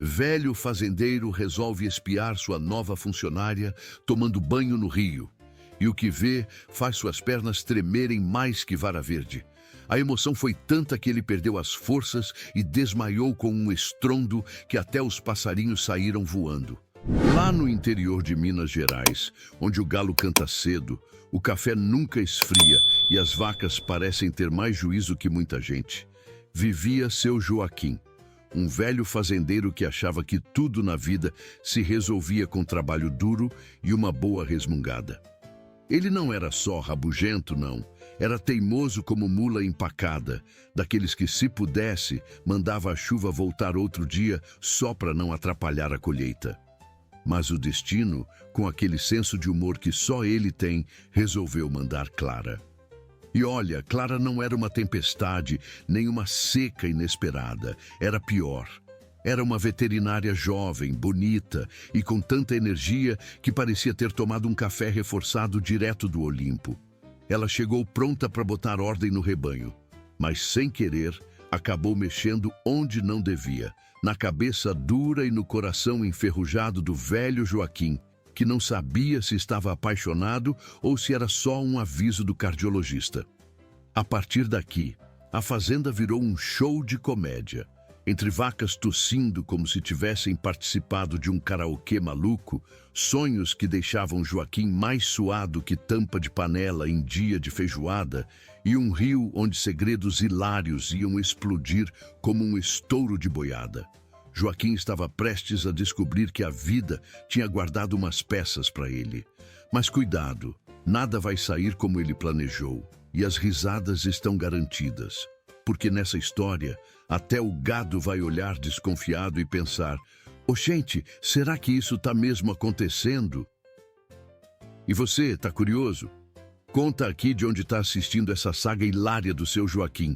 Velho fazendeiro resolve espiar sua nova funcionária tomando banho no rio. E o que vê faz suas pernas tremerem mais que vara verde. A emoção foi tanta que ele perdeu as forças e desmaiou com um estrondo que até os passarinhos saíram voando. Lá no interior de Minas Gerais, onde o galo canta cedo, o café nunca esfria e as vacas parecem ter mais juízo que muita gente, vivia seu Joaquim, um velho fazendeiro que achava que tudo na vida se resolvia com trabalho duro e uma boa resmungada. Ele não era só rabugento, não. Era teimoso como mula empacada, daqueles que, se pudesse, mandava a chuva voltar outro dia só para não atrapalhar a colheita. Mas o destino, com aquele senso de humor que só ele tem, resolveu mandar Clara. E olha, Clara não era uma tempestade, nem uma seca inesperada. Era pior. Era uma veterinária jovem, bonita e com tanta energia que parecia ter tomado um café reforçado direto do Olimpo. Ela chegou pronta para botar ordem no rebanho, mas sem querer acabou mexendo onde não devia, na cabeça dura e no coração enferrujado do velho Joaquim, que não sabia se estava apaixonado ou se era só um aviso do cardiologista. A partir daqui, a fazenda virou um show de comédia. Entre vacas tossindo como se tivessem participado de um karaokê maluco, sonhos que deixavam Joaquim mais suado que tampa de panela em dia de feijoada, e um rio onde segredos hilários iam explodir como um estouro de boiada. Joaquim estava prestes a descobrir que a vida tinha guardado umas peças para ele. Mas cuidado, nada vai sair como ele planejou, e as risadas estão garantidas. Porque nessa história, até o gado vai olhar desconfiado e pensar: "Ô, gente, será que isso tá mesmo acontecendo?" E você, tá curioso? Conta aqui de onde tá assistindo essa saga hilária do seu Joaquim.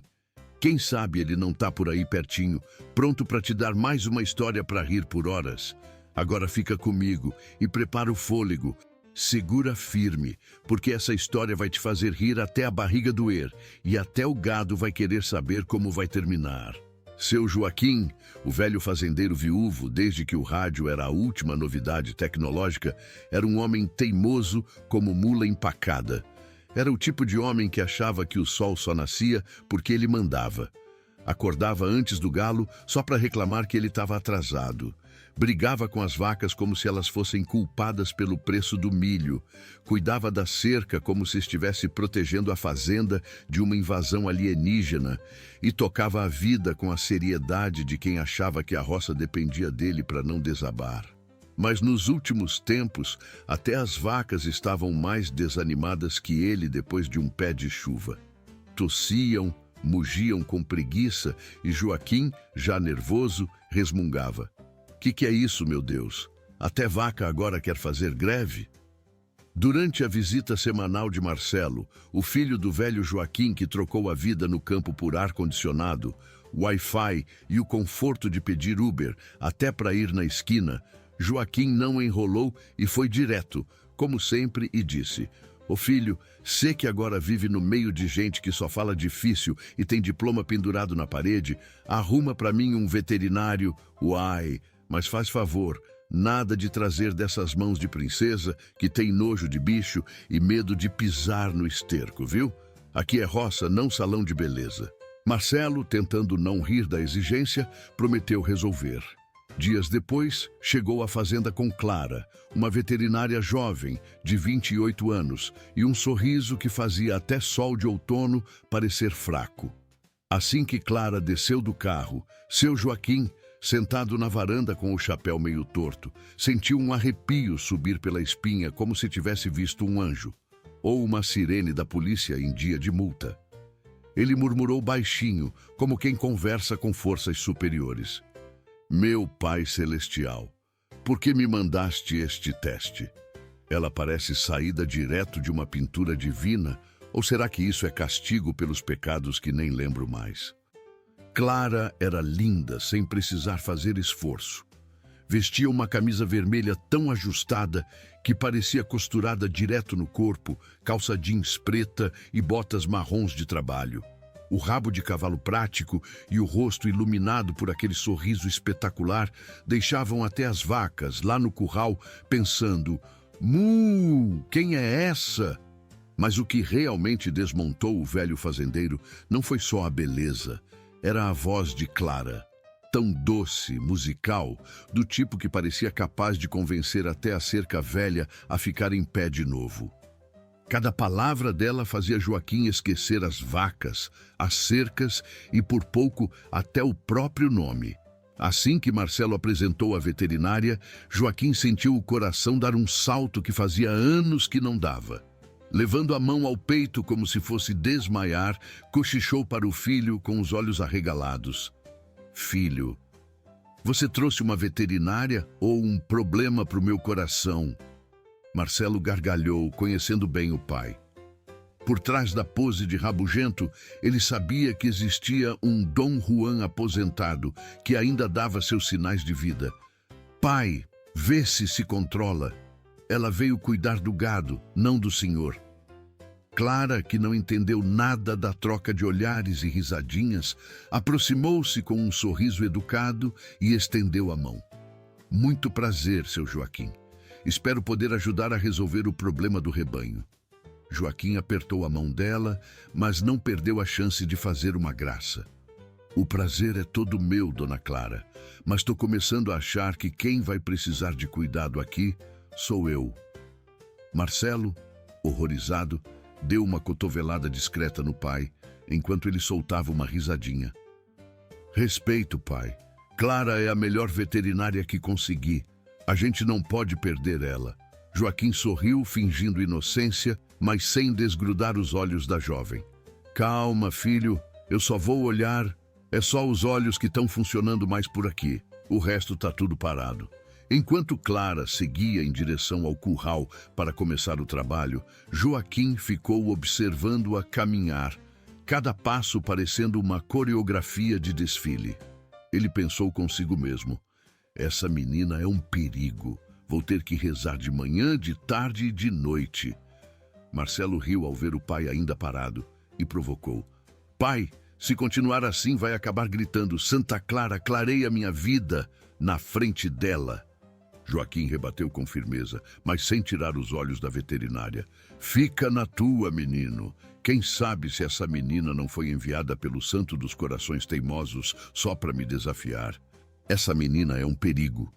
Quem sabe ele não tá por aí pertinho, pronto para te dar mais uma história para rir por horas. Agora fica comigo e prepara o fôlego. Segura firme, porque essa história vai te fazer rir até a barriga doer e até o gado vai querer saber como vai terminar. Seu Joaquim, o velho fazendeiro viúvo, desde que o rádio era a última novidade tecnológica, era um homem teimoso como mula empacada. Era o tipo de homem que achava que o sol só nascia porque ele mandava. Acordava antes do galo só para reclamar que ele estava atrasado. Brigava com as vacas como se elas fossem culpadas pelo preço do milho. Cuidava da cerca como se estivesse protegendo a fazenda de uma invasão alienígena. E tocava a vida com a seriedade de quem achava que a roça dependia dele para não desabar. Mas nos últimos tempos, até as vacas estavam mais desanimadas que ele depois de um pé de chuva. Tossiam, mugiam com preguiça e Joaquim, já nervoso, resmungava: Que é isso, meu Deus? Até vaca agora quer fazer greve? Durante a visita semanal de Marcelo, o filho do velho Joaquim que trocou a vida no campo por ar-condicionado, Wi-Fi e o conforto de pedir Uber até para ir na esquina, Joaquim não enrolou e foi direto, como sempre, e disse: "Ô filho, sei que agora vive no meio de gente que só fala difícil e tem diploma pendurado na parede, arruma para mim um veterinário, uai, mas faz favor, nada de trazer dessas mãos de princesa que tem nojo de bicho e medo de pisar no esterco, viu? Aqui é roça, não salão de beleza." Marcelo, tentando não rir da exigência, prometeu resolver. Dias depois, chegou à fazenda com Clara, uma veterinária jovem, de 28 anos, e um sorriso que fazia até sol de outono parecer fraco. Assim que Clara desceu do carro, seu Joaquim, sentado na varanda com o chapéu meio torto, sentiu um arrepio subir pela espinha como se tivesse visto um anjo, ou uma sirene da polícia em dia de multa. Ele murmurou baixinho, como quem conversa com forças superiores: "Meu Pai Celestial, por que me mandaste este teste? Ela parece saída direto de uma pintura divina, ou será que isso é castigo pelos pecados que nem lembro mais?" Clara era linda, sem precisar fazer esforço. Vestia uma camisa vermelha tão ajustada que parecia costurada direto no corpo, calça jeans preta e botas marrons de trabalho. o rabo de cavalo prático e o rosto iluminado por aquele sorriso espetacular deixavam até as vacas lá no curral pensando: "Mu, quem é essa?" Mas o que realmente desmontou o velho fazendeiro não foi só a beleza, era a voz de Clara, tão doce, musical, do tipo que parecia capaz de convencer até a cerca velha a ficar em pé de novo. Cada palavra dela fazia Joaquim esquecer as vacas, as cercas e, por pouco, até o próprio nome. Assim que Marcelo apresentou a veterinária, Joaquim sentiu o coração dar um salto que fazia anos que não dava. Levando a mão ao peito como se fosse desmaiar, cochichou para o filho com os olhos arregalados. "Filho, você trouxe uma veterinária ou um problema para o meu coração?" Marcelo gargalhou, conhecendo bem o pai. Por trás da pose de rabugento, ele sabia que existia um Dom Juan aposentado que ainda dava seus sinais de vida. "Pai, vê se controla. Ela veio cuidar do gado, não do senhor." Clara, que não entendeu nada da troca de olhares e risadinhas, aproximou-se com um sorriso educado e estendeu a mão. "Muito prazer, seu Joaquim. Espero poder ajudar a resolver o problema do rebanho." Joaquim apertou a mão dela, mas não perdeu a chance de fazer uma graça. "O prazer é todo meu, dona Clara, mas estou começando a achar que quem vai precisar de cuidado aqui sou eu." Marcelo, horrorizado, deu uma cotovelada discreta no pai, enquanto ele soltava uma risadinha. "Respeito, pai. Clara é a melhor veterinária que consegui. A gente não pode perder ela." Joaquim sorriu, fingindo inocência, mas sem desgrudar os olhos da jovem. "Calma, filho. Eu só vou olhar. É só os olhos que estão funcionando mais por aqui. O resto tá tudo parado." Enquanto Clara seguia em direção ao curral para começar o trabalho, Joaquim ficou observando-a caminhar, cada passo parecendo uma coreografia de desfile. Ele pensou consigo mesmo: "Essa menina é um perigo. Vou ter que rezar de manhã, de tarde e de noite." Marcelo riu ao ver o pai ainda parado e provocou: "Pai, se continuar assim vai acabar gritando: 'Santa Clara, clareia minha vida', na frente dela." Joaquim rebateu com firmeza, mas sem tirar os olhos da veterinária. "Fica na tua, menino. Quem sabe se essa menina não foi enviada pelo Santo dos Corações Teimosos só para me desafiar. Essa menina é um perigo.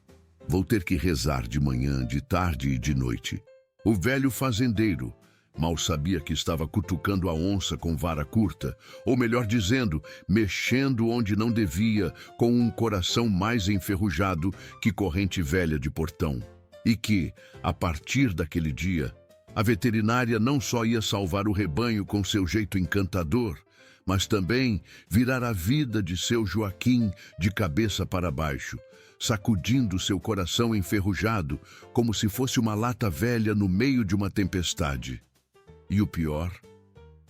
Vou ter que rezar de manhã, de tarde e de noite." O velho fazendeiro mal sabia que estava cutucando a onça com vara curta, ou melhor dizendo, mexendo onde não devia, com um coração mais enferrujado que corrente velha de portão. E que, a partir daquele dia, a veterinária não só ia salvar o rebanho com seu jeito encantador, mas também virar a vida de seu Joaquim de cabeça para baixo, sacudindo seu coração enferrujado como se fosse uma lata velha no meio de uma tempestade. E o pior,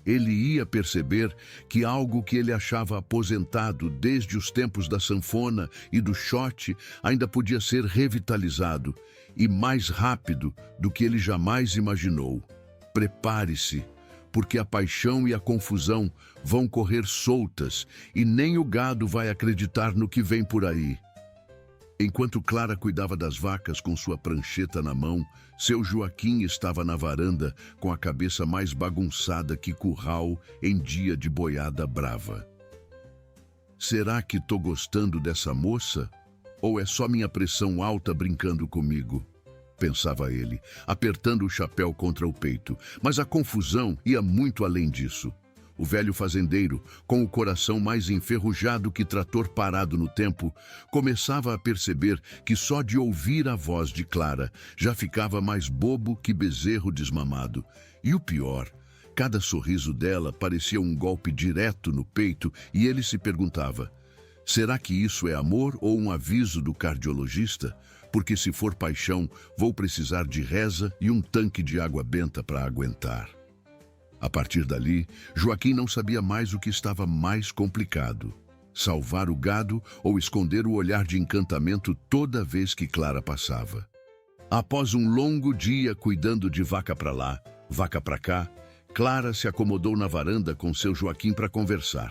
ele ia perceber que algo que ele achava aposentado desde os tempos da sanfona e do shot ainda podia ser revitalizado, e mais rápido do que ele jamais imaginou. Prepare-se, porque a paixão e a confusão vão correr soltas e nem o gado vai acreditar no que vem por aí. Enquanto Clara cuidava das vacas com sua prancheta na mão, seu Joaquim estava na varanda com a cabeça mais bagunçada que curral em dia de boiada brava. "Será que tô gostando dessa moça? Ou é só minha pressão alta brincando comigo?" pensava ele, apertando o chapéu contra o peito. Mas a confusão ia muito além disso. O velho fazendeiro, com o coração mais enferrujado que trator parado no tempo, começava a perceber que só de ouvir a voz de Clara já ficava mais bobo que bezerro desmamado. E o pior, cada sorriso dela parecia um golpe direto no peito e ele se perguntava: será que isso é amor ou um aviso do cardiologista? Porque se for paixão, vou precisar de reza e um tanque de água benta para aguentar. A partir dali, Joaquim não sabia mais o que estava mais complicado: salvar o gado ou esconder o olhar de encantamento toda vez que Clara passava. Após um longo dia cuidando de vaca para lá, vaca para cá, Clara se acomodou na varanda com seu Joaquim para conversar.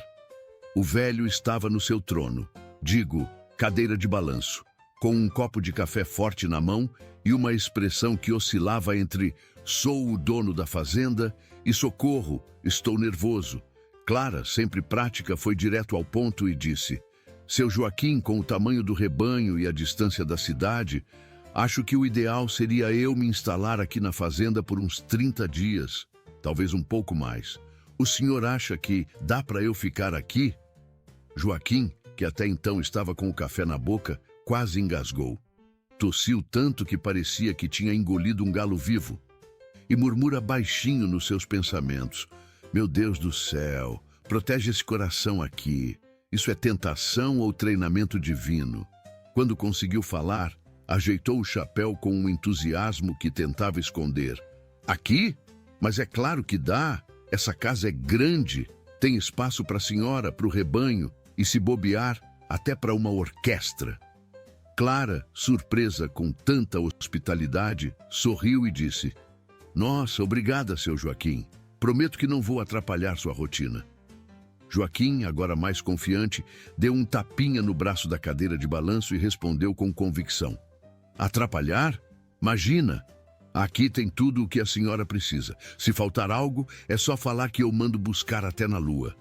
O velho estava no seu trono, digo, cadeira de balanço, com um copo de café forte na mão e uma expressão que oscilava entre "sou o dono da fazenda" e "socorro, estou nervoso". Clara, sempre prática, foi direto ao ponto e disse: "Seu Joaquim, com o tamanho do rebanho e a distância da cidade, acho que o ideal seria eu me instalar aqui na fazenda por uns 30 dias, talvez um pouco mais. O senhor acha que dá para eu ficar aqui?" Joaquim, que até então estava com o café na boca, quase engasgou. Tossiu tanto que parecia que tinha engolido um galo vivo. E murmura baixinho nos seus pensamentos: "Meu Deus do céu, protege esse coração aqui. Isso é tentação ou treinamento divino?" Quando conseguiu falar, ajeitou o chapéu com um entusiasmo que tentava esconder. "Aqui? Mas é claro que dá. Essa casa é grande. Tem espaço para a senhora, para o rebanho e, se bobear, até para uma orquestra." Clara, surpresa com tanta hospitalidade, sorriu e disse: "Nossa, obrigada, seu Joaquim. Prometo que não vou atrapalhar sua rotina." Joaquim, agora mais confiante, deu um tapinha no braço da cadeira de balanço e respondeu com convicção: "Atrapalhar? Imagina! Aqui tem tudo o que a senhora precisa. Se faltar algo, é só falar que eu mando buscar até na lua."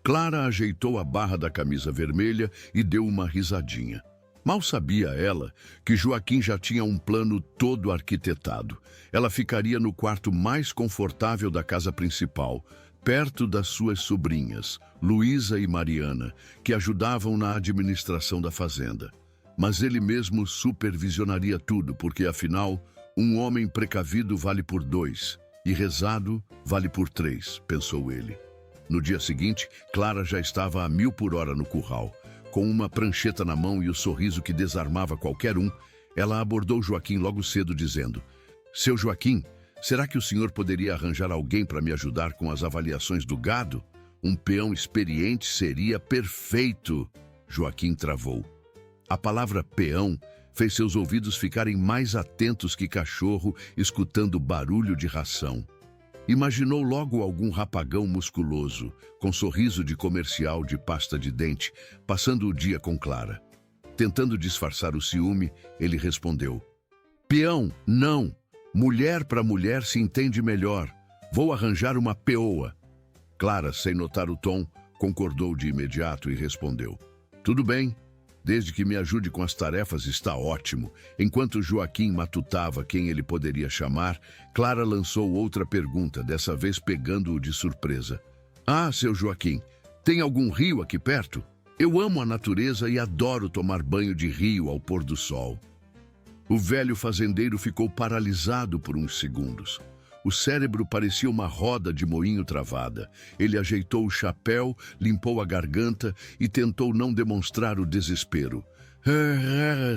Clara ajeitou a barra da camisa vermelha e deu uma risadinha. Mal sabia ela que Joaquim já tinha um plano todo arquitetado. Ela ficaria no quarto mais confortável da casa principal, perto das suas sobrinhas, Luísa e Mariana, que ajudavam na administração da fazenda. Mas ele mesmo supervisionaria tudo, porque, afinal, um homem precavido vale por 2 e rezado vale por 3, pensou ele. No dia seguinte, Clara já estava a 1000 por hora no curral. Com uma prancheta na mão e o sorriso que desarmava qualquer um, ela abordou Joaquim logo cedo, dizendo: "Seu Joaquim, será que o senhor poderia arranjar alguém para me ajudar com as avaliações do gado? Um peão experiente seria perfeito." Joaquim travou. A palavra peão fez seus ouvidos ficarem mais atentos que cachorro escutando barulho de ração. Imaginou logo algum rapagão musculoso, com sorriso de comercial de pasta de dente, passando o dia com Clara. Tentando disfarçar o ciúme, ele respondeu: "Peão, não. Mulher para mulher se entende melhor. Vou arranjar uma peoa." Clara, sem notar o tom, concordou de imediato e respondeu: "Tudo bem. Desde que me ajude com as tarefas, está ótimo." Enquanto Joaquim matutava quem ele poderia chamar, Clara lançou outra pergunta, dessa vez pegando-o de surpresa. "Ah, seu Joaquim, tem algum rio aqui perto? Eu amo a natureza e adoro tomar banho de rio ao pôr do sol." O velho fazendeiro ficou paralisado por uns segundos. O cérebro parecia uma roda de moinho travada. Ele ajeitou o chapéu, limpou a garganta e tentou não demonstrar o desespero.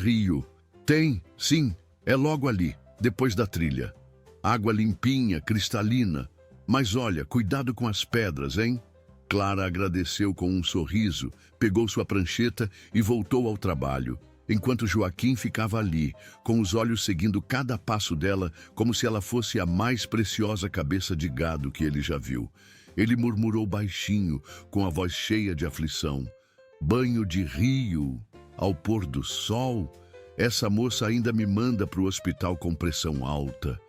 Rio. Tem, sim, é logo ali, depois da trilha. Água limpinha, cristalina. Mas olha, cuidado com as pedras, hein?" Clara agradeceu com um sorriso, pegou sua prancheta e voltou ao trabalho, enquanto Joaquim ficava ali, com os olhos seguindo cada passo dela, como se ela fosse a mais preciosa cabeça de gado que ele já viu. Ele murmurou baixinho, com a voz cheia de aflição: "Banho de rio, ao pôr do sol? Essa moça ainda me manda para o hospital com pressão alta.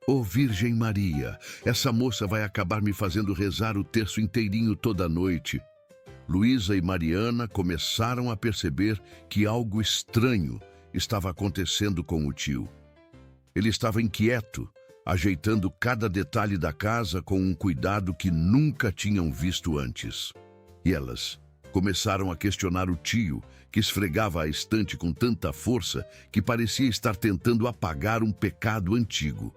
Ô Virgem Maria, essa moça vai acabar me fazendo rezar o terço inteirinho toda noite." Luísa e Mariana começaram a perceber que algo estranho estava acontecendo com o tio. Ele estava inquieto, ajeitando cada detalhe da casa com um cuidado que nunca tinham visto antes. E elas começaram a questionar o tio, que esfregava a estante com tanta força que parecia estar tentando apagar um pecado antigo.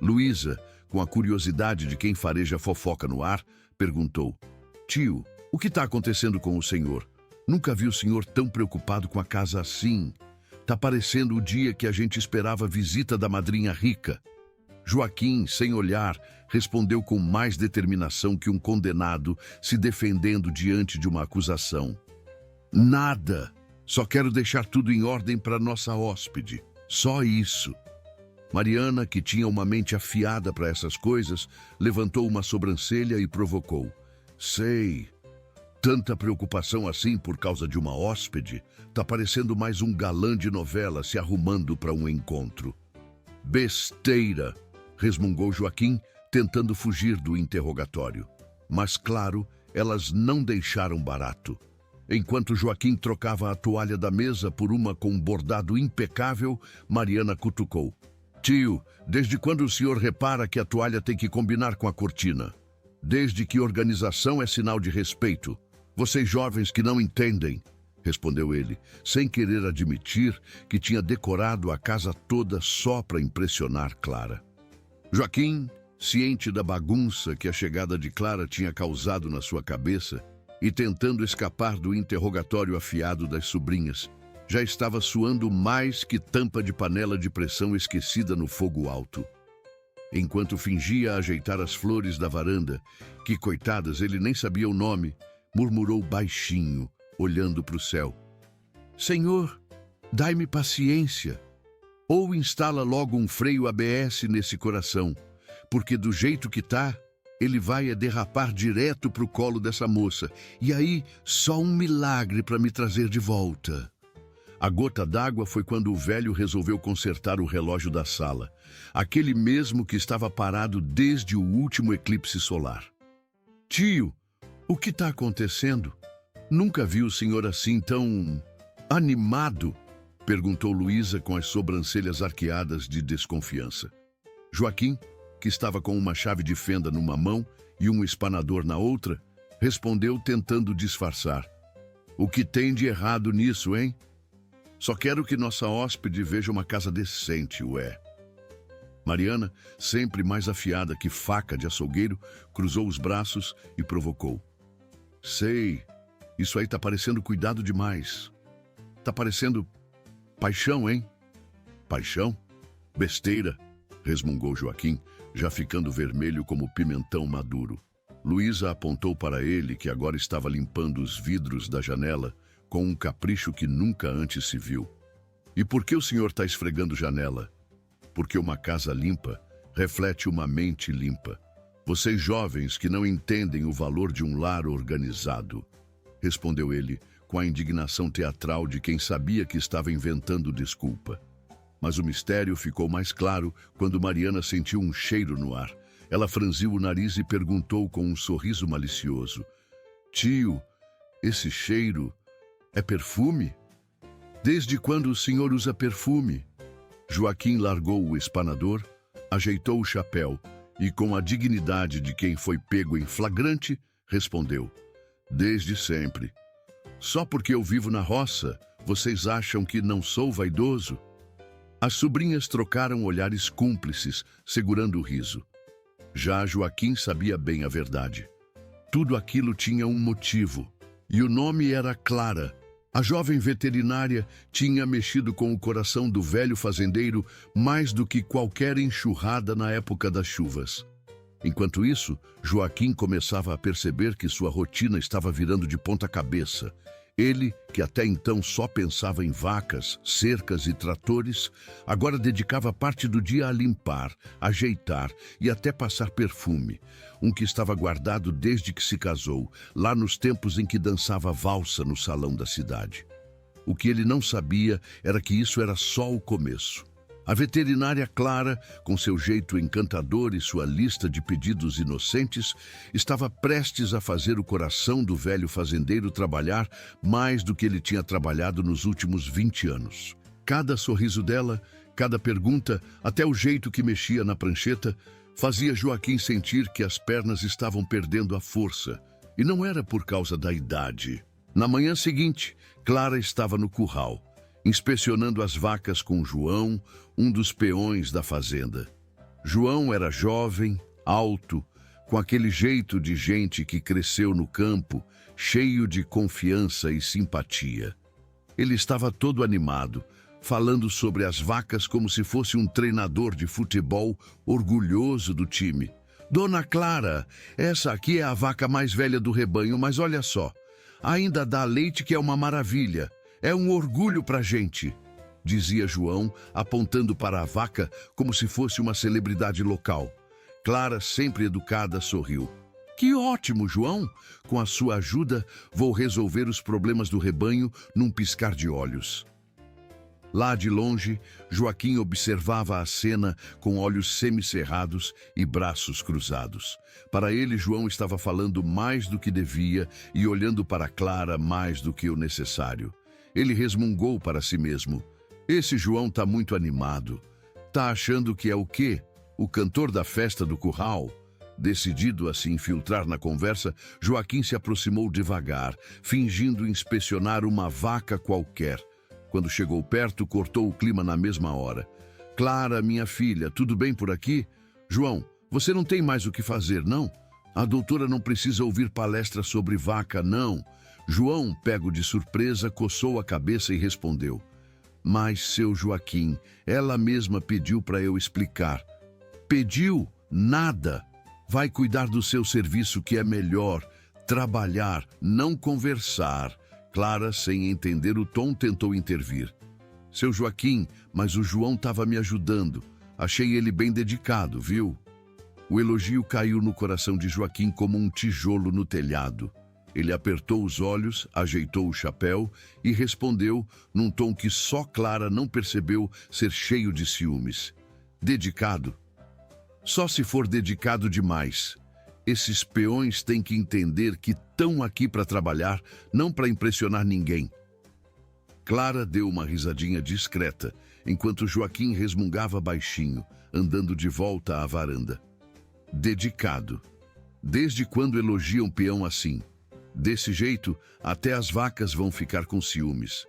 Luísa, com a curiosidade de quem fareja fofoca no ar, perguntou: "Tio, o que está acontecendo com o senhor? Nunca vi o senhor tão preocupado com a casa assim. Tá parecendo o dia que a gente esperava a visita da madrinha rica." Joaquim, sem olhar, respondeu com mais determinação que um condenado se defendendo diante de uma acusação: "Nada. Só quero deixar tudo em ordem para nossa hóspede. Só isso." Mariana, que tinha uma mente afiada para essas coisas, levantou uma sobrancelha e provocou. Sei, tanta preocupação assim por causa de uma hóspede? Tá parecendo mais um galã de novela se arrumando para um encontro. Besteira, resmungou Joaquim, tentando fugir do interrogatório. Mas, claro, elas não deixaram barato. Enquanto Joaquim trocava a toalha da mesa por uma com um bordado impecável, Mariana cutucou. Tio, desde quando o senhor repara que a toalha tem que combinar com a cortina? Desde que organização é sinal de respeito. Vocês jovens que não entendem, respondeu ele, sem querer admitir que tinha decorado a casa toda só para impressionar Clara. Joaquim, ciente da bagunça que a chegada de Clara tinha causado na sua cabeça e tentando escapar do interrogatório afiado das sobrinhas, já estava suando mais que tampa de panela de pressão esquecida no fogo alto. Enquanto fingia ajeitar as flores da varanda, que, coitadas, ele nem sabia o nome, murmurou baixinho, olhando para o céu. Senhor, dai-me paciência. Ou instala logo um freio ABS nesse coração, porque do jeito que tá, ele vai derrapar direto pro colo dessa moça. E aí, só um milagre para me trazer de volta. A gota d'água foi quando o velho resolveu consertar o relógio da sala, aquele mesmo que estava parado desde o último eclipse solar. Tio, o que está acontecendo? Nunca vi o senhor assim tão animado, perguntou Luísa com as sobrancelhas arqueadas de desconfiança. Joaquim, que estava com uma chave de fenda numa mão e um espanador na outra, respondeu tentando disfarçar. O que tem de errado nisso, hein? Só quero que nossa hóspede veja uma casa decente, ué. Mariana, sempre mais afiada que faca de açougueiro, cruzou os braços e provocou. Sei, isso aí tá parecendo cuidado demais. Tá parecendo paixão, hein? Paixão? Besteira, resmungou Joaquim, já ficando vermelho como pimentão maduro. Luísa apontou para ele, que agora estava limpando os vidros da janela, com um capricho que nunca antes se viu. E por que o senhor está esfregando janela? Porque uma casa limpa reflete uma mente limpa. Vocês jovens que não entendem o valor de um lar organizado, respondeu ele, com a indignação teatral de quem sabia que estava inventando desculpa. Mas o mistério ficou mais claro quando Mariana sentiu um cheiro no ar. Ela franziu o nariz e perguntou com um sorriso malicioso. Tio, esse cheiro é perfume? Desde quando o senhor usa perfume? Joaquim largou o espanador, ajeitou o chapéu e, com a dignidade de quem foi pego em flagrante, respondeu. Desde sempre. Só porque eu vivo na roça, vocês acham que não sou vaidoso? As sobrinhas trocaram olhares cúmplices, segurando o riso. Já Joaquim sabia bem a verdade. Tudo aquilo tinha um motivo, e o nome era Clara. A jovem veterinária tinha mexido com o coração do velho fazendeiro mais do que qualquer enxurrada na época das chuvas. Enquanto isso, Joaquim começava a perceber que sua rotina estava virando de ponta cabeça. Ele, que até então só pensava em vacas, cercas e tratores, agora dedicava parte do dia a limpar, ajeitar e até passar perfume, um que estava guardado desde que se casou, lá nos tempos em que dançava valsa no salão da cidade. O que ele não sabia era que isso era só o começo. A veterinária Clara, com seu jeito encantador e sua lista de pedidos inocentes, estava prestes a fazer o coração do velho fazendeiro trabalhar mais do que ele tinha trabalhado nos últimos 20 anos. Cada sorriso dela, cada pergunta, até o jeito que mexia na prancheta, fazia Joaquim sentir que as pernas estavam perdendo a força. E não era por causa da idade. Na manhã seguinte, Clara estava no curral, inspecionando as vacas com João, um dos peões da fazenda. João era jovem, alto, com aquele jeito de gente que cresceu no campo, cheio de confiança e simpatia. Ele estava todo animado, falando sobre as vacas como se fosse um treinador de futebol orgulhoso do time. Dona Clara, essa aqui é a vaca mais velha do rebanho, mas olha só, ainda dá leite que é uma maravilha. É um orgulho pra gente. dizia João, apontando para a vaca como se fosse uma celebridade local. Clara, sempre educada, sorriu. Que ótimo, João! Com a sua ajuda, vou resolver os problemas do rebanho num piscar de olhos. Lá de longe, Joaquim observava a cena com olhos semicerrados e braços cruzados. Para ele, João estava falando mais do que devia e olhando para Clara mais do que o necessário. Ele resmungou para si mesmo. Esse João tá muito animado. Tá achando que é o quê? O cantor da festa do curral? Decidido a se infiltrar na conversa, Joaquim se aproximou devagar, fingindo inspecionar uma vaca qualquer. Quando chegou perto, cortou o clima na mesma hora. Clara, minha filha, tudo bem por aqui? João, você não tem mais o que fazer, não? A doutora não precisa ouvir palestra sobre vaca, não. João, pego de surpresa, coçou a cabeça e respondeu. Mas, seu Joaquim, ela mesma pediu para eu explicar. Pediu? Nada. Vai cuidar do seu serviço que é melhor. Trabalhar, não conversar. Clara, sem entender o tom, tentou intervir. Seu Joaquim, mas o João estava me ajudando. Achei ele bem dedicado, viu? O elogio caiu no coração de Joaquim como um tijolo no telhado. Ele apertou os olhos, ajeitou o chapéu e respondeu num tom que só Clara não percebeu ser cheio de ciúmes. Dedicado? Só se for dedicado demais. Esses peões têm que entender que estão aqui para trabalhar, não para impressionar ninguém. Clara deu uma risadinha discreta, enquanto Joaquim resmungava baixinho, andando de volta à varanda. Dedicado. Desde quando elogiam peão assim? Desse jeito, até as vacas vão ficar com ciúmes.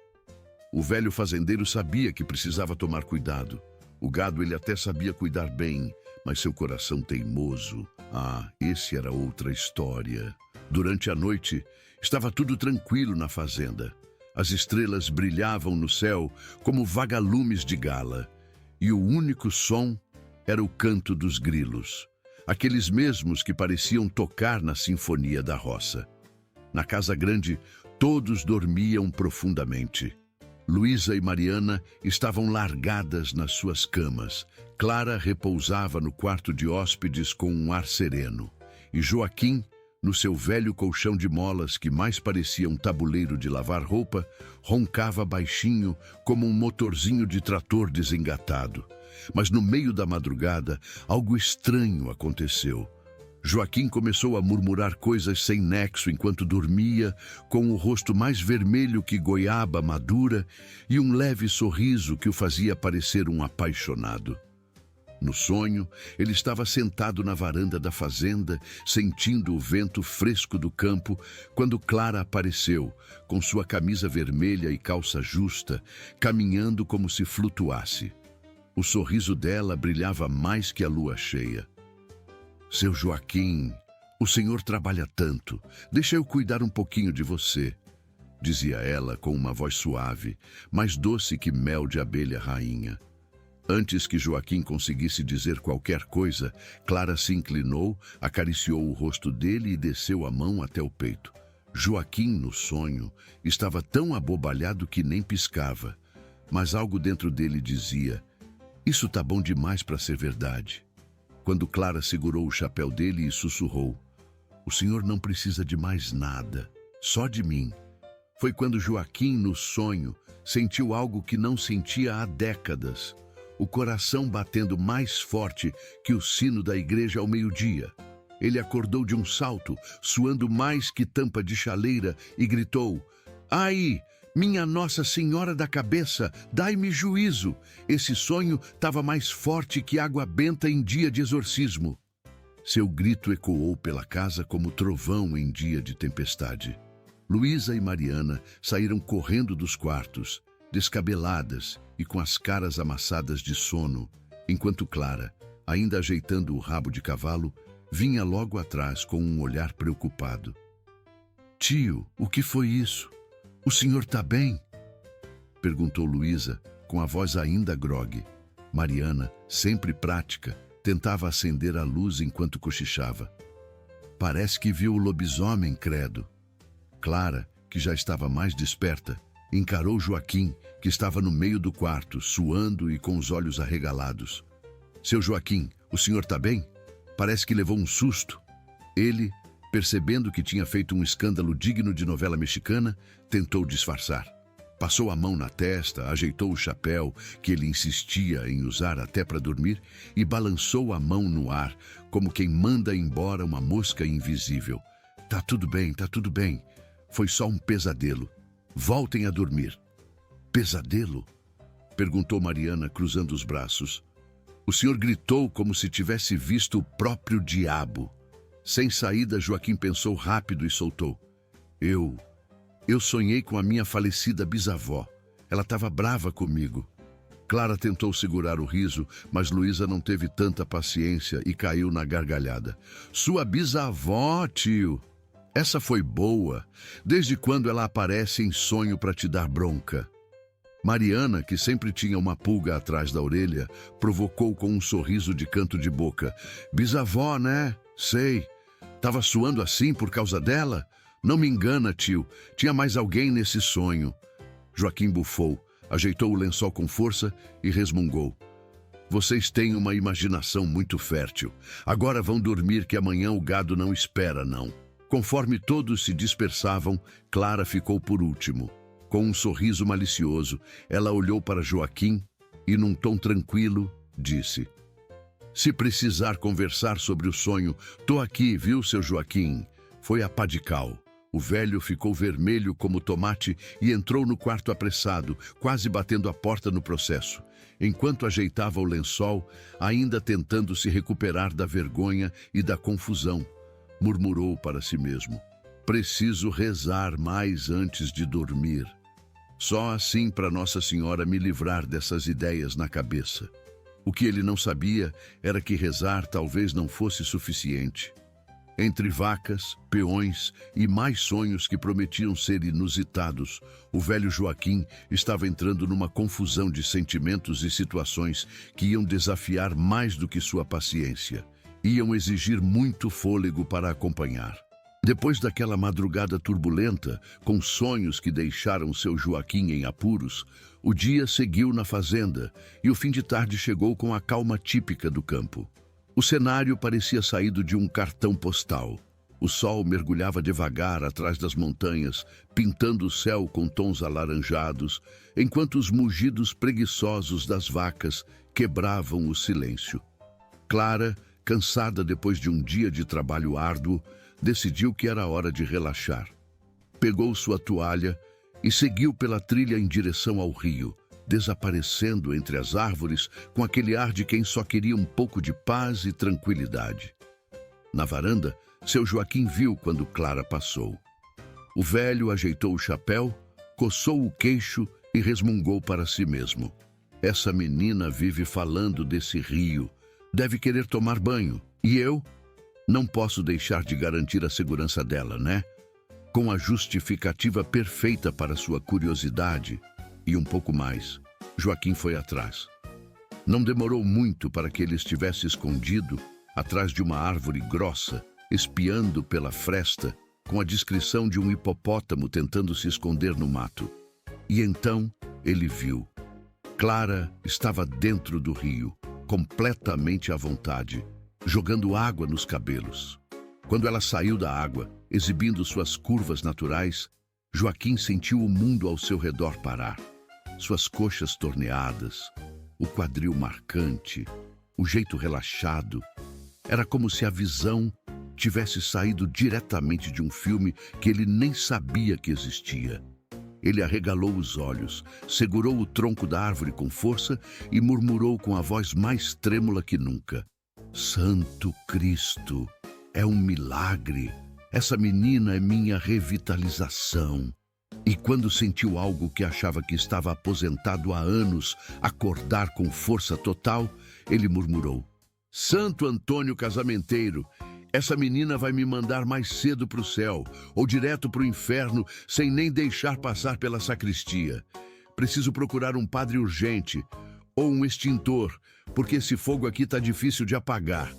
O velho fazendeiro sabia que precisava tomar cuidado. O gado ele até sabia cuidar bem, mas seu coração teimoso... esse era outra história. Durante a noite, estava tudo tranquilo na fazenda. As estrelas brilhavam no céu como vagalumes de gala. E o único som era o canto dos grilos. Aqueles mesmos que pareciam tocar na sinfonia da roça. Na casa grande, todos dormiam profundamente. Luísa e Mariana estavam largadas nas suas camas. Clara repousava no quarto de hóspedes com um ar sereno. E Joaquim, no seu velho colchão de molas que mais parecia um tabuleiro de lavar roupa, roncava baixinho como um motorzinho de trator desengatado. Mas no meio da madrugada, algo estranho aconteceu. Joaquim começou a murmurar coisas sem nexo enquanto dormia, com o rosto mais vermelho que goiaba madura e um leve sorriso que o fazia parecer um apaixonado. No sonho, ele estava sentado na varanda da fazenda, sentindo o vento fresco do campo, quando Clara apareceu, com sua camisa vermelha e calça justa, caminhando como se flutuasse. O sorriso dela brilhava mais que a lua cheia. Seu Joaquim, o senhor trabalha tanto. Deixa eu cuidar um pouquinho de você, dizia ela com uma voz suave, mais doce que mel de abelha rainha. Antes que Joaquim conseguisse dizer qualquer coisa, Clara se inclinou, acariciou o rosto dele e desceu a mão até o peito. Joaquim, no sonho, estava tão abobalhado que nem piscava, mas algo dentro dele dizia: isso tá bom demais para ser verdade. Quando Clara segurou o chapéu dele e sussurrou: o senhor não precisa de mais nada, só de mim. Foi quando Joaquim, no sonho, sentiu algo que não sentia há décadas. O coração batendo mais forte que o sino da igreja ao meio-dia. Ele acordou de um salto, suando mais que tampa de chaleira, e gritou: ai, minha Nossa Senhora da cabeça, dai-me juízo! Esse sonho estava mais forte que água benta em dia de exorcismo. Seu grito ecoou pela casa como trovão em dia de tempestade. Luísa e Mariana saíram correndo dos quartos, descabeladas e com as caras amassadas de sono, enquanto Clara, ainda ajeitando o rabo de cavalo, vinha logo atrás com um olhar preocupado. Tio, o que foi isso? O senhor tá bem? Perguntou Luísa, com a voz ainda grogue. Mariana, sempre prática, tentava acender a luz enquanto cochichava. Parece que viu o lobisomem, credo. Clara, que já estava mais desperta, Encarou Joaquim, que estava no meio do quarto, suando e com os olhos arregalados. Seu Joaquim, o senhor está bem? Parece que levou um susto. Ele, percebendo que tinha feito um escândalo digno de novela mexicana, tentou disfarçar. Passou a mão na testa, ajeitou o chapéu, que ele insistia em usar até para dormir, e balançou a mão no ar, como quem manda embora uma mosca invisível. Tá tudo bem, tá tudo bem. Foi só um pesadelo. Voltem a dormir. Pesadelo? Perguntou Mariana, cruzando os braços. O senhor gritou como se tivesse visto o próprio diabo. Sem saída, Joaquim pensou rápido e soltou. Eu sonhei com a minha falecida bisavó. Ela estava brava comigo. Clara tentou segurar o riso, mas Luísa não teve tanta paciência e caiu na gargalhada. Sua bisavó, tio! Essa foi boa. Desde quando ela aparece em sonho para te dar bronca? Mariana, que sempre tinha uma pulga atrás da orelha, provocou com um sorriso de canto de boca. Bisavó, né? Sei. Tava suando assim por causa dela? Não me engana, tio. Tinha mais alguém nesse sonho. Joaquim bufou, ajeitou o lençol com força e resmungou. Vocês têm uma imaginação muito fértil. Agora vão dormir que amanhã o gado não espera, não. Conforme todos se dispersavam, Clara ficou por último. Com um sorriso malicioso, ela olhou para Joaquim e, num tom tranquilo, disse: Se precisar conversar sobre o sonho, tô aqui, viu, seu Joaquim? Foi a pá de cal. O velho ficou vermelho como tomate e entrou no quarto apressado, quase batendo a porta no processo. Enquanto ajeitava o lençol, ainda tentando se recuperar da vergonha e da confusão, murmurou para si mesmo: Preciso rezar mais antes de dormir. Só assim para Nossa Senhora me livrar dessas ideias na cabeça. O que ele não sabia era que rezar talvez não fosse suficiente. Entre vacas, peões e mais sonhos que prometiam ser inusitados, o velho Joaquim estava entrando numa confusão de sentimentos e situações que iam desafiar mais do que sua paciência. Iam exigir muito fôlego para acompanhar. Depois daquela madrugada turbulenta, com sonhos que deixaram seu Joaquim em apuros, o dia seguiu na fazenda e o fim de tarde chegou com a calma típica do campo. O cenário parecia saído de um cartão postal. O sol mergulhava devagar atrás das montanhas, pintando o céu com tons alaranjados, enquanto os mugidos preguiçosos das vacas quebravam o silêncio. Clara, cansada depois de um dia de trabalho árduo, decidiu que era hora de relaxar. Pegou sua toalha e seguiu pela trilha em direção ao rio, desaparecendo entre as árvores com aquele ar de quem só queria um pouco de paz e tranquilidade. Na varanda, seu Joaquim viu quando Clara passou. O velho ajeitou o chapéu, coçou o queixo e resmungou para si mesmo. Essa menina vive falando desse rio. Deve querer tomar banho. E eu? Não posso deixar de garantir a segurança dela, né? Com a justificativa perfeita para sua curiosidade e um pouco mais, Joaquim foi atrás. Não demorou muito para que ele estivesse escondido atrás de uma árvore grossa, espiando pela fresta, com a descrição de um hipopótamo tentando se esconder no mato. E então ele viu. Clara estava dentro do rio, completamente à vontade, jogando água nos cabelos. Quando ela saiu da água, exibindo suas curvas naturais, Joaquim sentiu o mundo ao seu redor parar. Suas coxas torneadas, o quadril marcante, o jeito relaxado. Era como se a visão tivesse saído diretamente de um filme que ele nem sabia que existia. Ele arregalou os olhos, segurou o tronco da árvore com força e murmurou com a voz mais trêmula que nunca: Santo Cristo, é um milagre. Essa menina é minha revitalização. E quando sentiu algo que achava que estava aposentado há anos acordar com força total, ele murmurou: Santo Antônio Casamenteiro, essa menina vai me mandar mais cedo para o céu, ou direto para o inferno, sem nem deixar passar pela sacristia. Preciso procurar um padre urgente, ou um extintor, porque esse fogo aqui está difícil de apagar.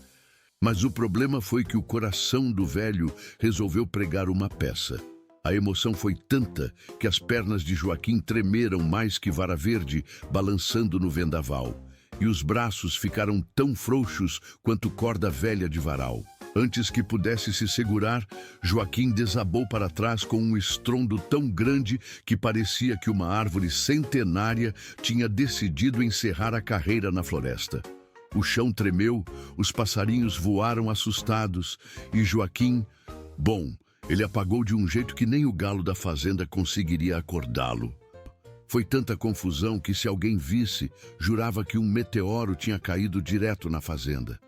Mas o problema foi que o coração do velho resolveu pregar uma peça. A emoção foi tanta que as pernas de Joaquim tremeram mais que vara verde, balançando no vendaval, e os braços ficaram tão frouxos quanto corda velha de varal. Antes que pudesse se segurar, Joaquim desabou para trás com um estrondo tão grande que parecia que uma árvore centenária tinha decidido encerrar a carreira na floresta. O chão tremeu, os passarinhos voaram assustados e Joaquim, ele apagou de um jeito que nem o galo da fazenda conseguiria acordá-lo. Foi tanta confusão que, se alguém visse, jurava que um meteoro tinha caído direto na fazenda.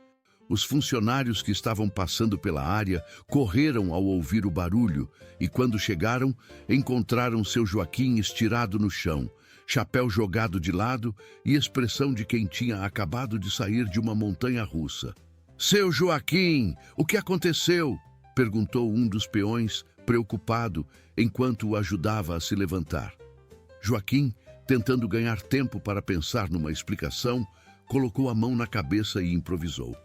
Os funcionários que estavam passando pela área correram ao ouvir o barulho e, quando chegaram, encontraram seu Joaquim estirado no chão, chapéu jogado de lado e expressão de quem tinha acabado de sair de uma montanha-russa. "Seu Joaquim, o que aconteceu?" perguntou um dos peões, preocupado, enquanto o ajudava a se levantar. Joaquim, tentando ganhar tempo para pensar numa explicação, colocou a mão na cabeça e improvisou.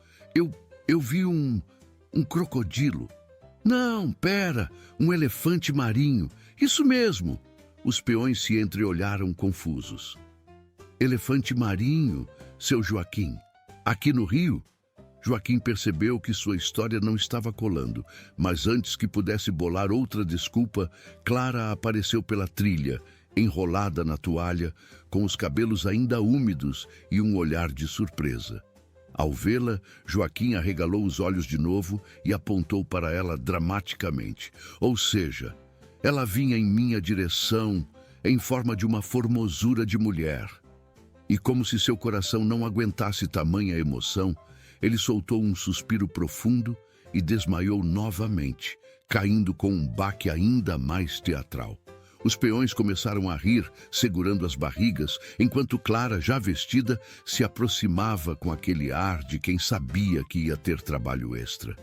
Eu vi um crocodilo." "Não, pera, um elefante marinho. Isso mesmo." Os peões se entreolharam confusos. "Elefante marinho, seu Joaquim? Aqui no rio?" Joaquim percebeu que sua história não estava colando, mas antes que pudesse bolar outra desculpa, Clara apareceu pela trilha, enrolada na toalha, com os cabelos ainda úmidos e um olhar de surpresa. Ao vê-la, Joaquim arregalou os olhos de novo e apontou para ela dramaticamente. Ou seja, ela vinha em minha direção, em forma de uma formosura de mulher. E como se seu coração não aguentasse tamanha emoção, ele soltou um suspiro profundo e desmaiou novamente, caindo com um baque ainda mais teatral. Os peões começaram a rir, segurando as barrigas, enquanto Clara, já vestida, se aproximava com aquele ar de quem sabia que ia ter trabalho extra.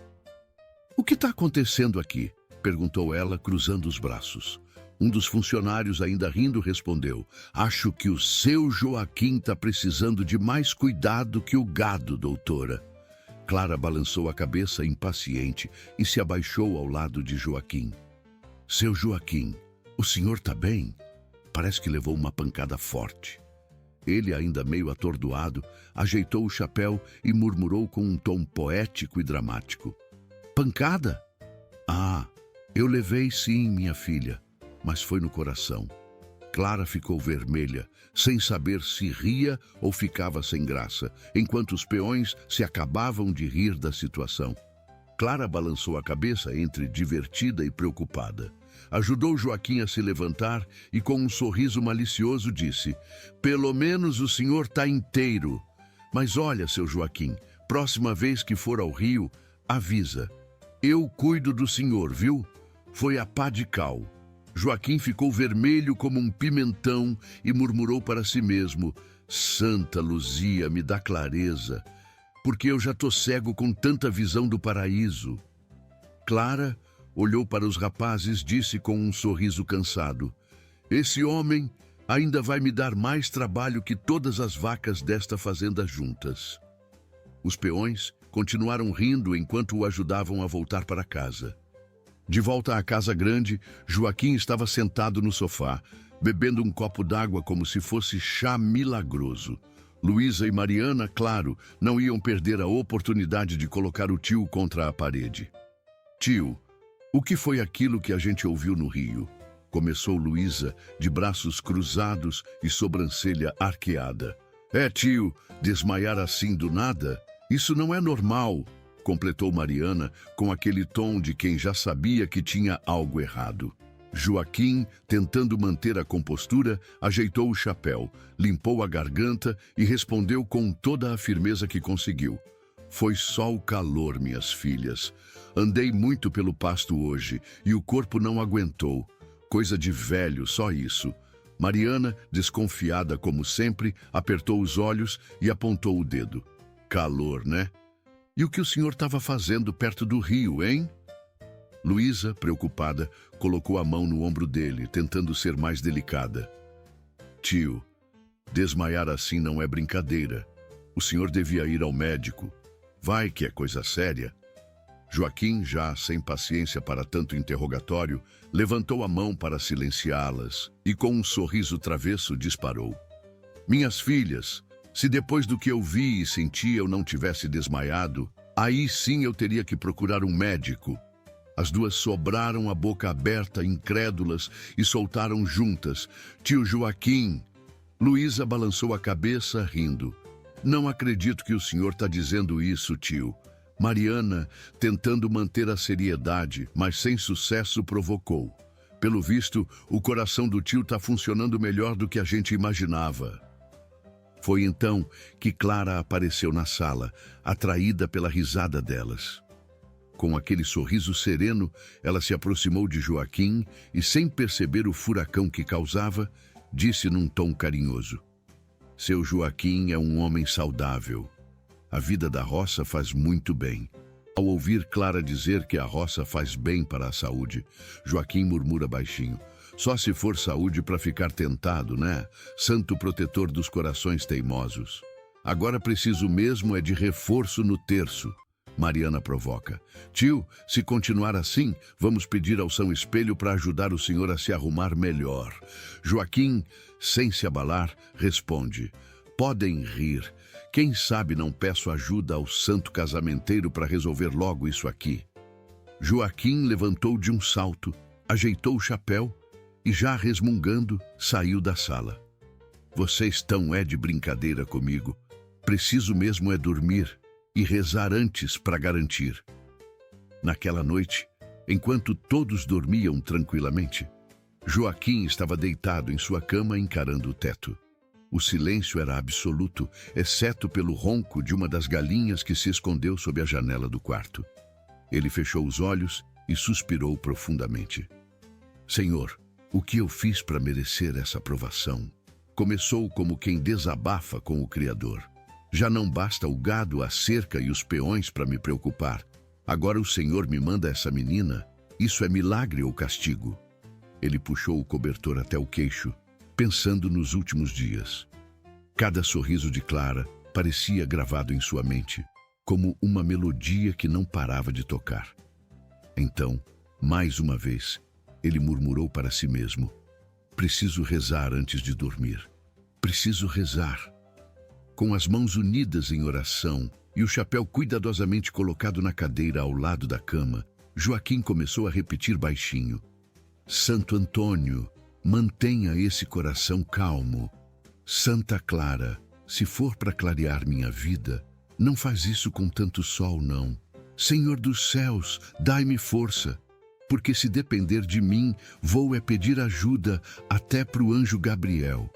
"O que está acontecendo aqui?" perguntou ela, cruzando os braços. Um dos funcionários, ainda rindo, respondeu: "Acho que o seu Joaquim está precisando de mais cuidado que o gado, doutora." Clara balançou a cabeça impaciente e se abaixou ao lado de Joaquim. "Seu Joaquim, o senhor está bem?" Parece que levou uma pancada forte. Ele, ainda meio atordoado, ajeitou o chapéu e murmurou com um tom poético e dramático: "Pancada? Ah, eu levei sim, minha filha, mas foi no coração." Clara ficou vermelha, sem saber se ria ou ficava sem graça, enquanto os peões se acabavam de rir da situação. Clara balançou a cabeça entre divertida e preocupada. Ajudou Joaquim a se levantar e, com um sorriso malicioso, disse: "Pelo menos o senhor está inteiro. Mas olha, seu Joaquim, próxima vez que for ao rio, avisa. Eu cuido do senhor, viu?" Foi a pá de cal. Joaquim ficou vermelho como um pimentão e murmurou para si mesmo: "Santa Luzia, me dá clareza, porque eu já tô cego com tanta visão do paraíso." Clara olhou para os rapazes e disse com um sorriso cansado: "Esse homem ainda vai me dar mais trabalho que todas as vacas desta fazenda juntas." Os peões continuaram rindo enquanto o ajudavam a voltar para casa. De volta à casa grande, Joaquim estava sentado no sofá, bebendo um copo d'água como se fosse chá milagroso. Luísa e Mariana, claro, não iam perder a oportunidade de colocar o tio contra a parede. "Tio, o que foi aquilo que a gente ouviu no rio?" começou Luísa, de braços cruzados e sobrancelha arqueada. Tio, desmaiar assim do nada? Isso não é normal", completou Mariana, com aquele tom de quem já sabia que tinha algo errado. Joaquim, tentando manter a compostura, ajeitou o chapéu, limpou a garganta e respondeu com toda a firmeza que conseguiu: "Foi só o calor, minhas filhas. Andei muito pelo pasto hoje e o corpo não aguentou. Coisa de velho, só isso." Mariana, desconfiada como sempre, apertou os olhos e apontou o dedo. "Calor, né? E o que o senhor estava fazendo perto do rio, hein?" Luísa, preocupada, colocou a mão no ombro dele, tentando ser mais delicada. "Tio, desmaiar assim não é brincadeira. O senhor devia ir ao médico. Vai que é coisa séria." Joaquim, já sem paciência para tanto interrogatório, levantou a mão para silenciá-las e, com um sorriso travesso, disparou. Minhas filhas, se depois do que eu vi e senti eu não tivesse desmaiado, aí sim eu teria que procurar um médico. As duas sobraram a boca aberta, incrédulas, e soltaram juntas. Tio Joaquim. Luísa balançou a cabeça, rindo. Não acredito que o senhor está dizendo isso, tio. Mariana, tentando manter a seriedade, mas sem sucesso, provocou. Pelo visto, o coração do tio está funcionando melhor do que a gente imaginava. Foi então que Clara apareceu na sala, atraída pela risada delas. Com aquele sorriso sereno, ela se aproximou de Joaquim e, sem perceber o furacão que causava, disse num tom carinhoso: Seu Joaquim é um homem saudável. A vida da roça faz muito bem. Ao ouvir Clara dizer que a roça faz bem para a saúde, Joaquim murmura baixinho: Só se for saúde para ficar tentado, né? Santo protetor dos corações teimosos. Agora preciso mesmo é de reforço no terço. Mariana provoca: Tio, se continuar assim, vamos pedir ao São Espelho para ajudar o senhor a se arrumar melhor. Joaquim, sem se abalar, responde: Podem rir. Quem sabe não peço ajuda ao santo casamenteiro para resolver logo isso aqui. Joaquim levantou de um salto, ajeitou o chapéu e, já resmungando, saiu da sala. Vocês estão de brincadeira comigo. Preciso mesmo dormir e rezar antes para garantir. Naquela noite, enquanto todos dormiam tranquilamente, Joaquim estava deitado em sua cama encarando o teto. O silêncio era absoluto, exceto pelo ronco de uma das galinhas que se escondeu sob a janela do quarto. Ele fechou os olhos e suspirou profundamente. Senhor, o que eu fiz para merecer essa provação? Começou como quem desabafa com o Criador. Já não basta o gado, a cerca e os peões para me preocupar. Agora o Senhor me manda essa menina. Isso é milagre ou castigo? Ele puxou o cobertor até o queixo, pensando nos últimos dias. Cada sorriso de Clara parecia gravado em sua mente, como uma melodia que não parava de tocar. Então, mais uma vez, ele murmurou para si mesmo: Preciso rezar antes de dormir. Preciso rezar. Com as mãos unidas em oração e o chapéu cuidadosamente colocado na cadeira ao lado da cama, Joaquim começou a repetir baixinho: Santo Antônio, mantenha esse coração calmo. Santa Clara, se for para clarear minha vida, não faz isso com tanto sol, não. Senhor dos céus, dai-me força, porque se depender de mim, vou pedir ajuda até para o anjo Gabriel.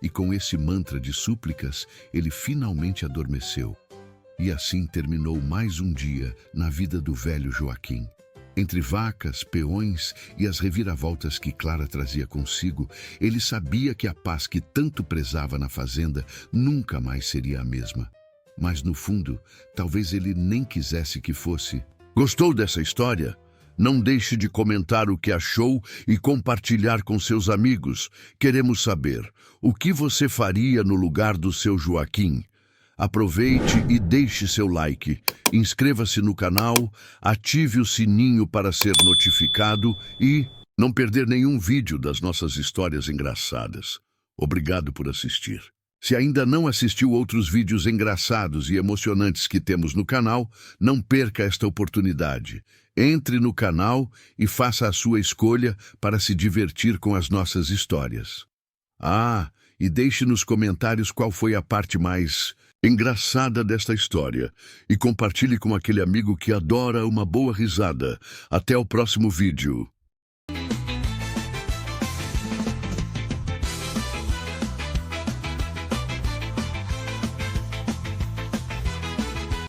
E com esse mantra de súplicas, ele finalmente adormeceu. E assim terminou mais um dia na vida do velho Joaquim. Entre vacas, peões e as reviravoltas que Clara trazia consigo, ele sabia que a paz que tanto prezava na fazenda nunca mais seria a mesma. Mas no fundo, talvez ele nem quisesse que fosse. Gostou dessa história? Não deixe de comentar o que achou e compartilhar com seus amigos. Queremos saber, o que você faria no lugar do seu Joaquim? Aproveite e deixe seu like, inscreva-se no canal, ative o sininho para ser notificado e não perder nenhum vídeo das nossas histórias engraçadas. Obrigado por assistir. Se ainda não assistiu outros vídeos engraçados e emocionantes que temos no canal, não perca esta oportunidade. Entre no canal e faça a sua escolha para se divertir com as nossas histórias. E deixe nos comentários qual foi a parte mais engraçada desta história e compartilhe com aquele amigo que adora uma boa risada. Até o próximo vídeo.